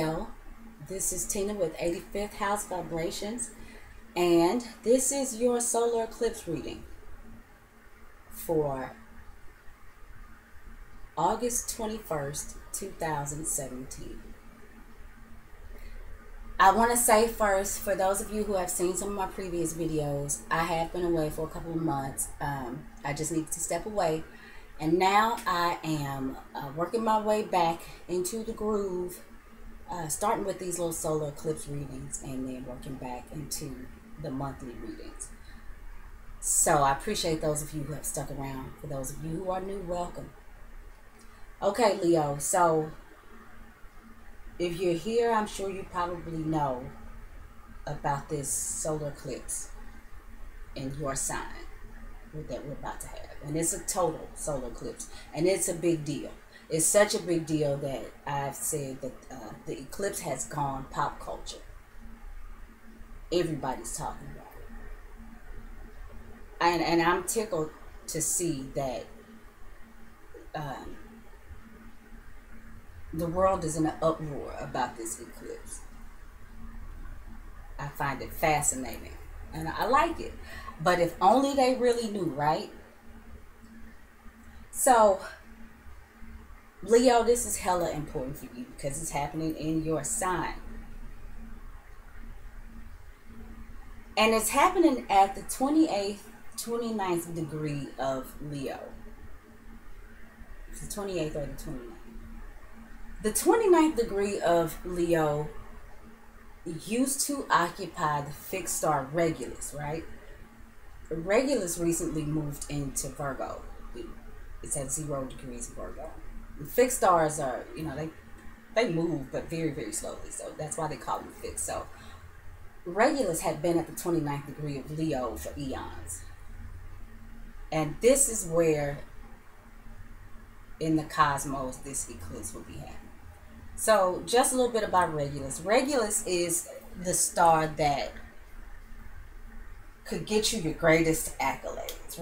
Leo. This is Tina with 85th House Vibrations, and this is your solar eclipse reading for August 21st, 2017. I want to say first, for those of you who have seen some of my previous videos, I have been away for a couple of months. I just needed to step away. And now I am working my way back into the groove, starting with these little solar eclipse readings and then working back into the monthly readings. So I appreciate those of you who have stuck around. For those of you who are new, welcome. Okay, Leo, so if you're here, I'm sure you probably know about this solar eclipse in your sign that we're about to have. And it's a total solar eclipse, and it's a big deal. It's such a big deal that I've said that the eclipse has gone pop culture. Everybody's talking about it, and I'm tickled to see that the world is in an uproar about this eclipse. I find it fascinating, and I like it. But if only they really knew, right? So, Leo, this is hella important for you because it's happening in your sign. And it's happening at the 28th, 29th degree of Leo. It's the 28th or the 29th. The 29th degree of Leo used to occupy the fixed star Regulus, right? Regulus recently moved into Virgo. It's at 0 degrees Virgo. The fixed stars are, they move, but very, very slowly. So that's why they call them fixed. So Regulus had been at the 29th degree of Leo for eons. And this is where, in the cosmos, this eclipse will be happening. So just a little bit about Regulus. Regulus is the star that could get you your greatest accolades.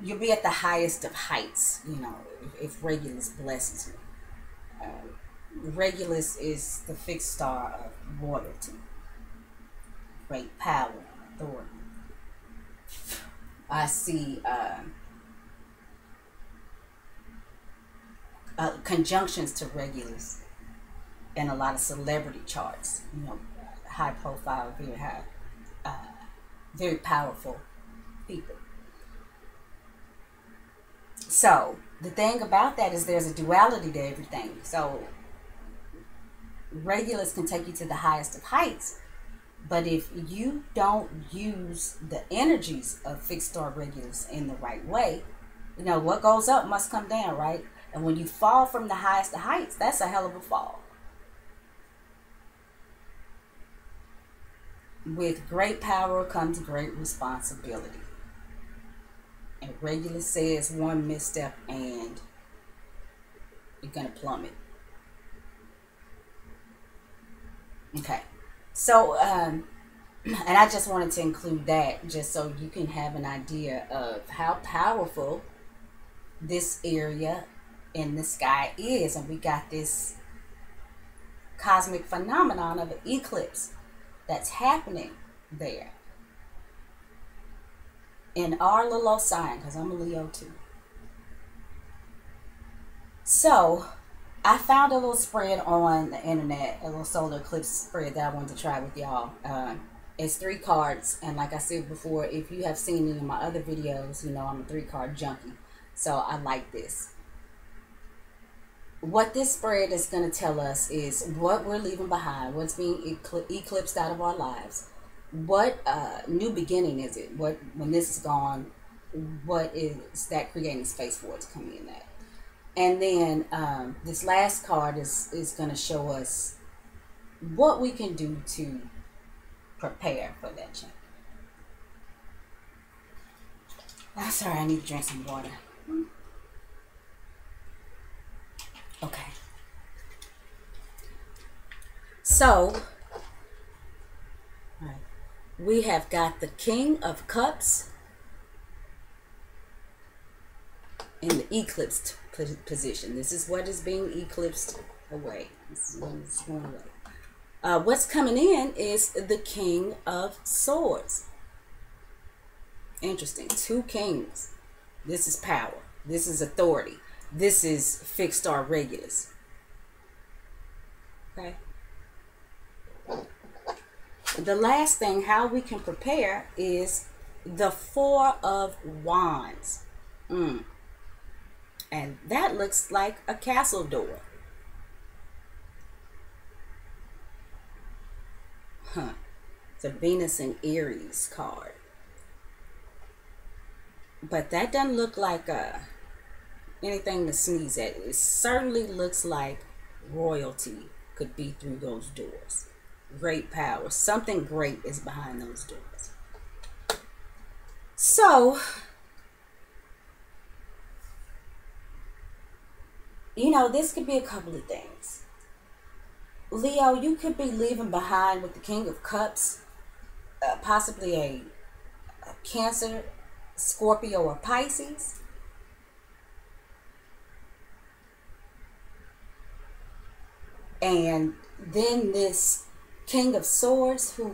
You'll be at the highest of heights, if Regulus blesses you. Regulus is the fixed star of royalty, great power, authority. I see conjunctions to Regulus and a lot of celebrity charts, high profile, very high, very powerful people. So the thing about that is there's a duality to everything. So Regulus can take you to the highest of heights, but if you don't use the energies of fixed star Regulus in the right way, what goes up must come down, right? And when you fall from the highest of heights, that's a hell of a fall. With great power comes great responsibility. And Regulus says one misstep and you're going to plummet. Okay. So, and I just wanted to include that just so you can have an idea of how powerful this area in the sky is. And we got this cosmic phenomenon of an eclipse that's happening there in our little old sign, because I'm a Leo too. So I found a little spread on the internet, a little solar eclipse spread that I wanted to try with y'all. It's 3 cards, and like I said before, if you have seen any of my other videos, I'm a 3-card junkie, so I like this. What this spread is going to tell us is what we're leaving behind, what's being eclipsed out of our lives. What new beginning is it? When this is gone, what is that creating space for it to come in at? And then this last card is going to show us what we can do to prepare for that change. I'm sorry, I need to drink some water. Okay. So, we have got the King of Cups in the eclipsed position. This is what is being eclipsed away. It's going away. What's coming in is the King of Swords. Interesting. Two kings. This is power. This is authority. This is fixed star Regulus. Okay. The last thing, how we can prepare, is the Four of Wands. And that looks like a castle door. It's a Venus and Aries card. But that doesn't look like anything to sneeze at. It certainly looks like royalty could be through those doors. Great power. Something great is behind those doors. So, this could be a couple of things. Leo, you could be leaving behind with the King of Cups, possibly a Cancer, Scorpio, or Pisces. And then this King of Swords, who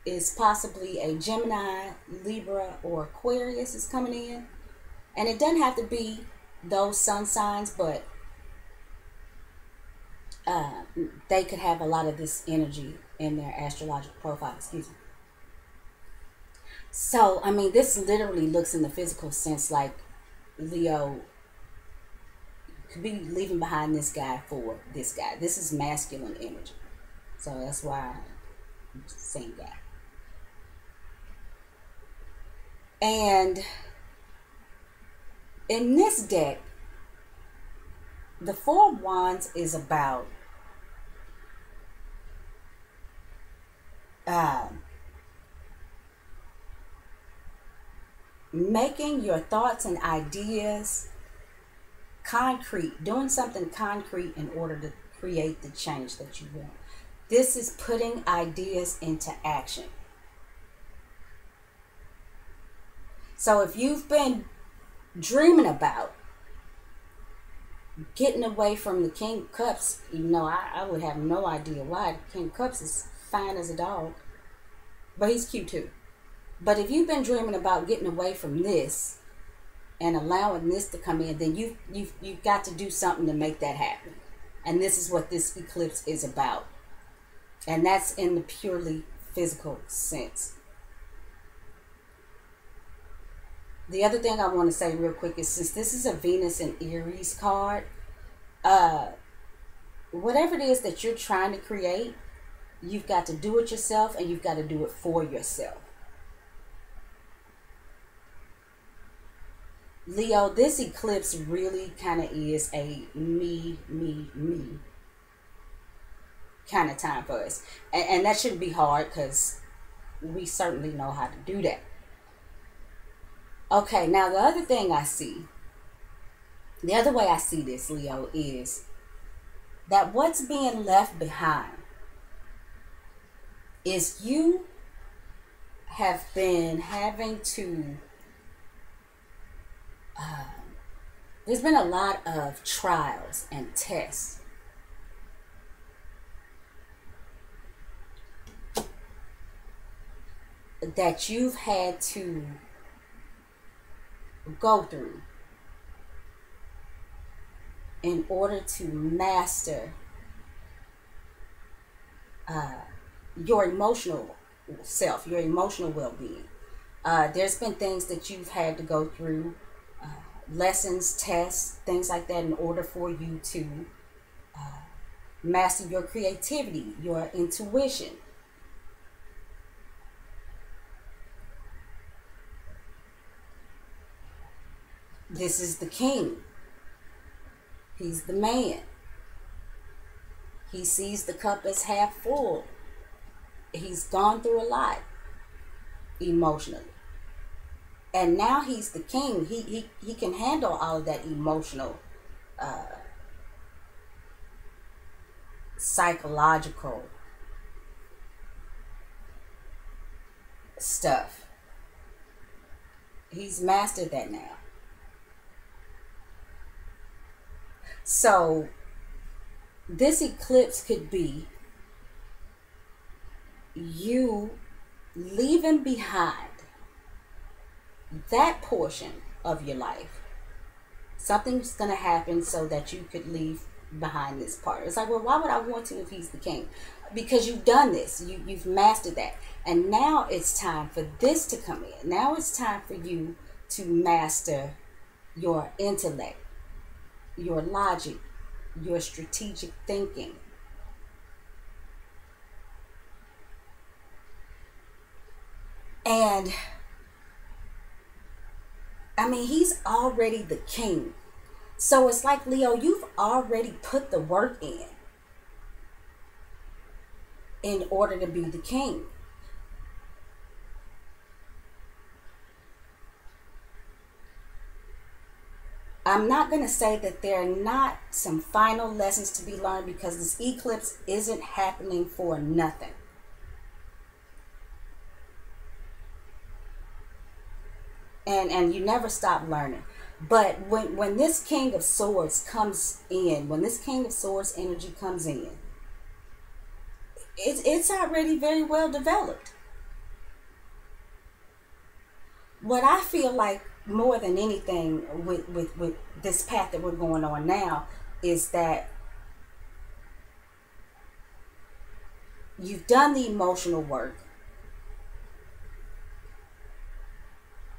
is possibly a Gemini, Libra, or Aquarius, is coming in. And it doesn't have to be those sun signs, but they could have a lot of this energy in their astrological profile. Excuse me. So, this literally looks in the physical sense like Leo could be leaving behind this guy for this guy. This is masculine energy. So that's why I'm saying that. And in this deck, the Four of Wands is about making your thoughts and ideas concrete, doing something concrete in order to create the change that you want. This is putting ideas into action. So if you've been dreaming about getting away from the King of Cups, even though I would have no idea why. The King of Cups is fine as a dog, but he's cute too. But if you've been dreaming about getting away from this and allowing this to come in, then you've got to do something to make that happen. And this is what this eclipse is about. And that's in the purely physical sense. The other thing I want to say real quick is, since this is a Venus and Aries card, whatever it is that you're trying to create, you've got to do it yourself, and you've got to do it for yourself. Leo, this eclipse really kind of is a me kind of time for us. And that shouldn't be hard, because we certainly know how to do that. Okay, now the other thing I see, the other way I see this, Leo, is that what's being left behind is you have been having to, there's been a lot of trials and tests. That you've had to go through in order to master your emotional self, your emotional well-being. There's been things that you've had to go through, lessons, tests, things like that, in order for you to master your creativity, your intuition. This is the king. He's the man. He sees the cup as half full. He's gone through a lot emotionally. And now he's the king. He can handle all of that emotional, psychological stuff. He's mastered that now. So this eclipse could be you leaving behind that portion of your life. Something's going to happen so that you could leave behind this part. It's like, well, why would I want to if he's the king? Because you've done this. You've mastered that. And now it's time for this to come in. Now it's time for you to master your intellect, your logic, your strategic thinking. And I mean, he's already the king. So it's like, Leo, you've already put the work in order to be the king. I'm not going to say that there are not some final lessons to be learned, because this eclipse isn't happening for nothing. And you never stop learning. But when this King of Swords comes in, when this King of Swords energy comes in, it's already very well developed. What I feel like more than anything with this path that we're going on now is that you've done the emotional work,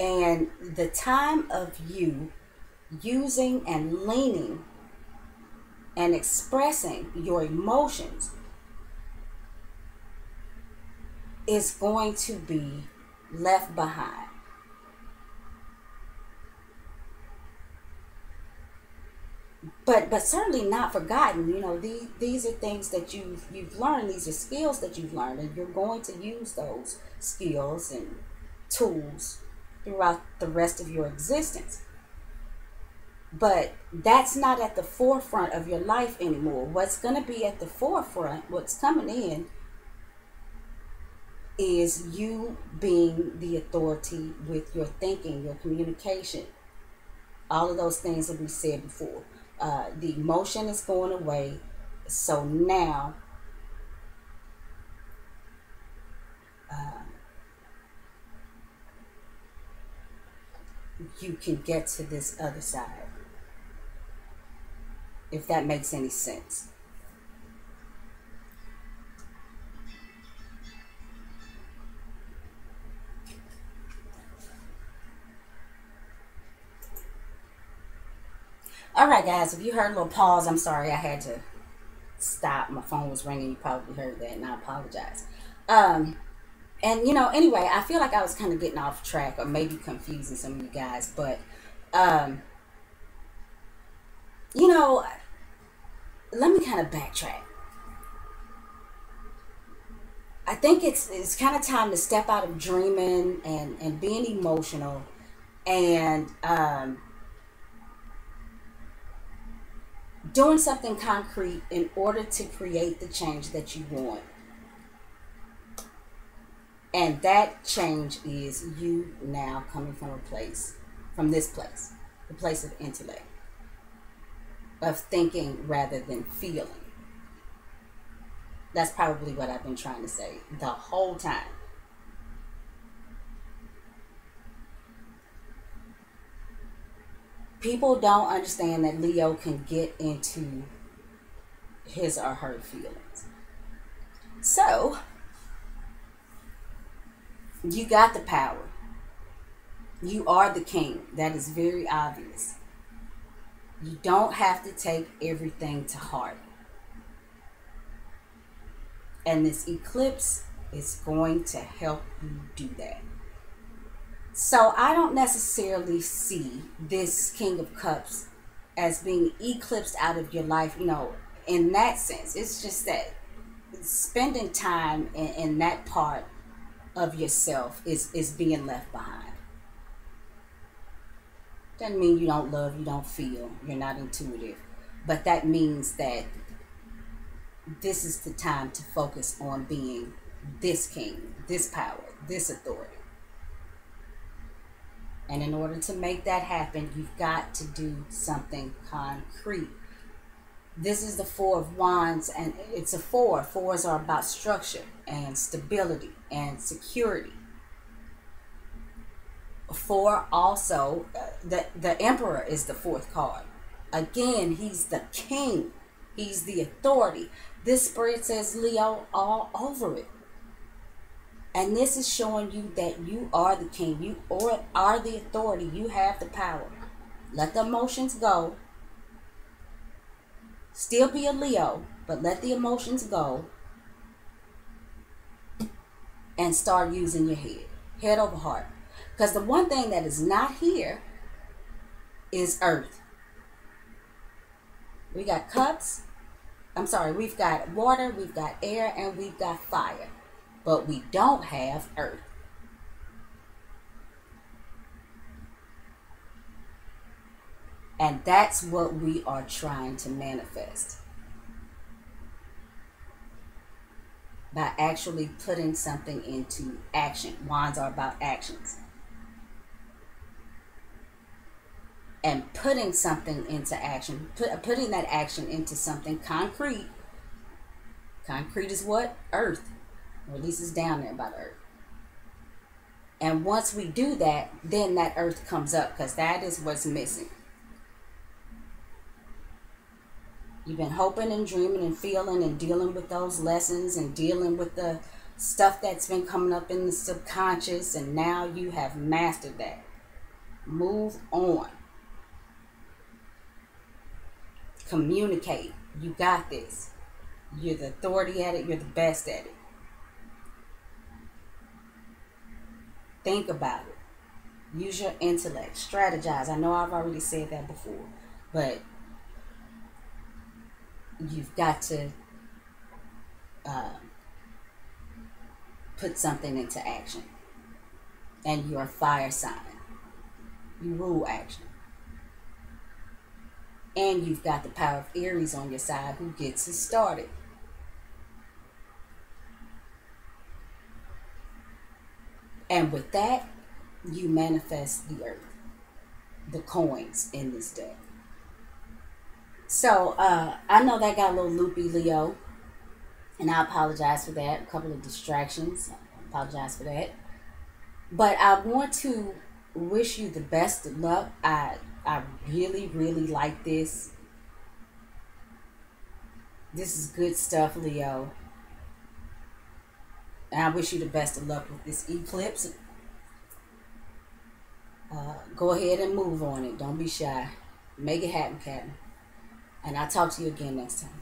and the time of you using and leaning and expressing your emotions is going to be left behind. But certainly not forgotten. You know, these are things that you've learned. These are skills that you've learned, and you're going to use those skills and tools throughout the rest of your existence. But that's not at the forefront of your life anymore. What's going to be at the forefront, what's coming in, is you being the authority with your thinking, your communication, all of those things that we said before. The emotion is going away, so now you can get to this other side, if that makes any sense. All right, guys, if you heard a little pause, I'm sorry. I had to stop. My phone was ringing. You probably heard that, and I apologize. And, anyway, I feel like I was kind of getting off track, or maybe confusing some of you guys. But, um, you know, let me kind of backtrack. I think it's kind of time to step out of dreaming and being emotional, and doing something concrete in order to create the change that you want. And that change is you now coming from this place, the place of intellect, of thinking rather than feeling. That's probably what I've been trying to say the whole time. People don't understand that Leo can get into his or her feelings. So, you got the power. You are the king. That is very obvious. You don't have to take everything to heart. And this eclipse is going to help you do that. So I don't necessarily see this King of Cups as being eclipsed out of your life, in that sense. It's just that spending time in that part of yourself is being left behind. Doesn't mean you don't love, you don't feel, you're not intuitive. But that means that this is the time to focus on being this king, this power, this authority. And in order to make that happen, you've got to do something concrete. This is the Four of Wands, and it's a four. Fours are about structure and stability and security. Four also, the Emperor is the fourth card. Again, he's the king. He's the authority. This spread says Leo all over it. And this is showing you that you are the king. You are the authority. You have the power. Let the emotions go. Still be a Leo, but let the emotions go. And start using your head. Head over heart. Because the one thing that is not here is earth. We got cups. We've got water, we've got air, and we've got fire. But we don't have earth. And that's what we are trying to manifest. By actually putting something into action. Wands are about actions. And putting something into action. Putting that action into something concrete. Concrete is what? Earth. Or at least it's down there by the earth. And once we do that, then that earth comes up. Because that is what's missing. You've been hoping and dreaming and feeling and dealing with those lessons and dealing with the stuff that's been coming up in the subconscious, and now you have mastered that. Move on. Communicate. You got this. You're the authority at it. You're the best at it. Think about it. Use your intellect. Strategize. I know I've already said that before, but you've got to put something into action. And you're a fire sign. You rule action. And you've got the power of Aries on your side, who gets it started. And with that, you manifest the earth. The coins in this deck. So, I know that got a little loopy, Leo. And I apologize for that. A couple of distractions. I apologize for that. But I want to wish you the best of luck. I really, really like this. This is good stuff, Leo. And I wish you the best of luck with this eclipse. Go ahead and move on it. Don't be shy. Make it happen, Captain. And I'll talk to you again next time.